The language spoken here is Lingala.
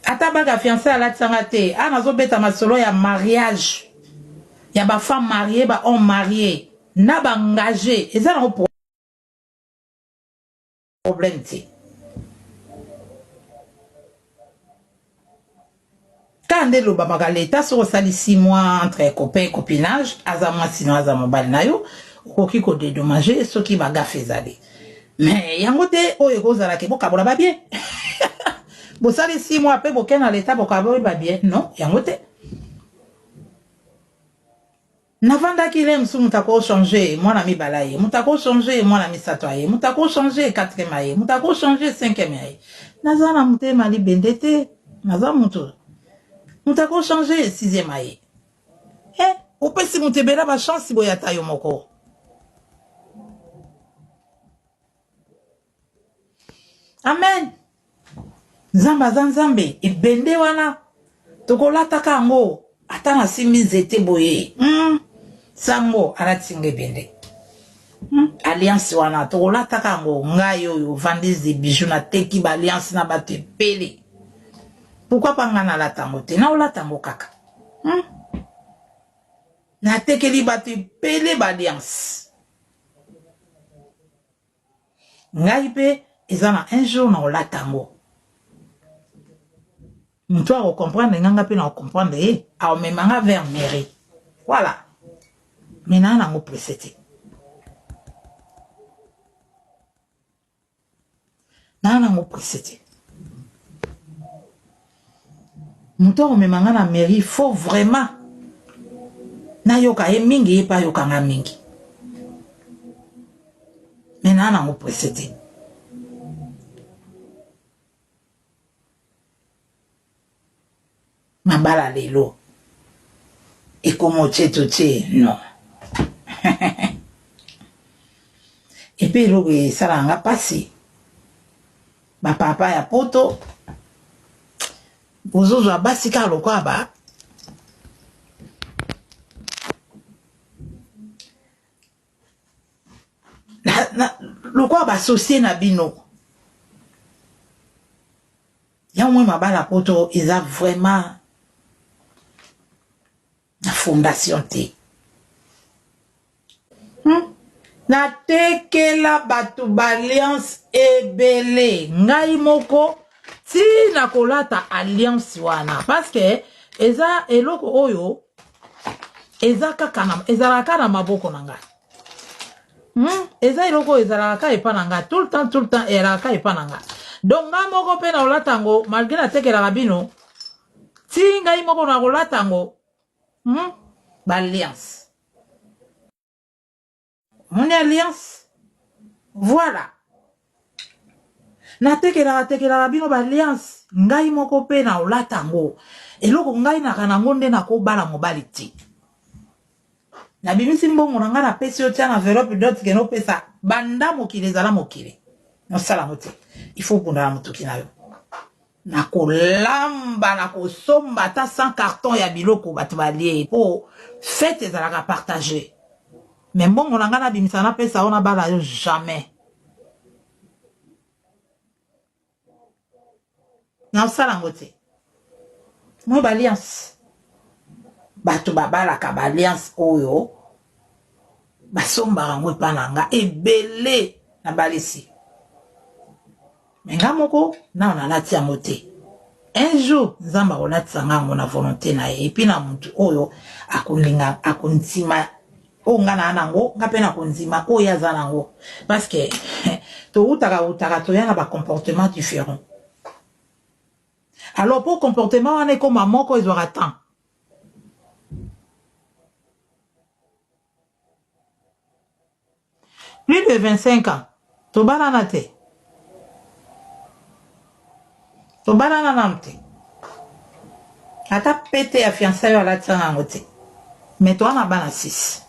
ata baga fiancé alatisanga te ana azobeta masolo ya mariage ya ba femme mariée ba homme marié na ba engagé eza na problème te quand le baba l'état sur sali 6 mois entre copains et copinage azama sinon azama bal na yo okoki ko dédommager ce qui baga faisali mais yango te oyo kozala ke bokabola ba bien bo sali 6 mois après bokena l'état bokabola ba bien non yango te navanda ki lem su mutako changer mwana mi balaye mutako changer mwana mi satoye mutako changer 4e maye mutako changer 5e maye nazana mutema li bendete nazana mutu mutako changer 6e maye opesi mutebela ba chance boyata yo moko amen zamba zanzambe ebende wana tokolata ngo ata na simi zete boye sango aratinge bende alliance wana tokolata ngo ngayo yo vendise de bijoux na teki ba alliance na bato pele pourquoi pas ngana la tango te na ola tango kaka na tekeli bato pele ba alliance ngai pe ezana un jour na ola tango Mtu a comprendre nganga pe na comprendre a memanga vers mairie. Voilà. Maintenant na ngo presete. Na ngo presete. Mtu a memanga na mairie faut vraiment na yoka e mingi e pa yoka nga mingi. Maintenant na ngo presete. Mabala lelo et comme tché non et puis le ça l'a passé ba papa ya poto bozozo abasika lokwa ba lokwa ba associé na bino ya moi mabala poto ils a vraiment la fondation te na tekela batu alliance ebele ngai moko ti na kolata alliance wana parce que eza eloko oyo eza kaka na ezalaka na maboko na ngai eza eloko ezalaka epa na ngai tout le temps ezalaka epa na ngai donc ngai moko pe na kolata ngo malgré na tekela bino ti ngai moko na kolata ngo l'alliance. Mon alliance. Voilà. Na tekela bino alliance. Ngai moko pe na olatango. Eloko ngai na kanango nde na ko bala mobali ti. Na bimisi mbongo na nga na pesi yo tia na enveloppe d'autres que no pesa banda mokile zala mokile. No sala mote. Il faut punda la motuki na yo. Na kolamba na kosomba ta 100 cartons ya biloko bato balie po fête ezalaka partager mais mbongo na nga na bimisa na pesa ona bala yo jamais na osala ngo te mo ba alliance bato babalaka ba alliance oyo basombaka ngo epa na nga ebele na balisi Menga moko na on alati yango te. Un jour nzamba olati sanga ngo na volonté na ye et puis na mutu oyo akolinga akontima o ngana nango ngape na konzima o yaza nango parce que to utaka to yana ba comportement différent. Alors pour comportement on est comme à moko ils aura temps. Plus de 25 ans. To banana te. To banana namte. Ata pété à fiançailles à la tienne en côté. Mais toi, on a bana 6.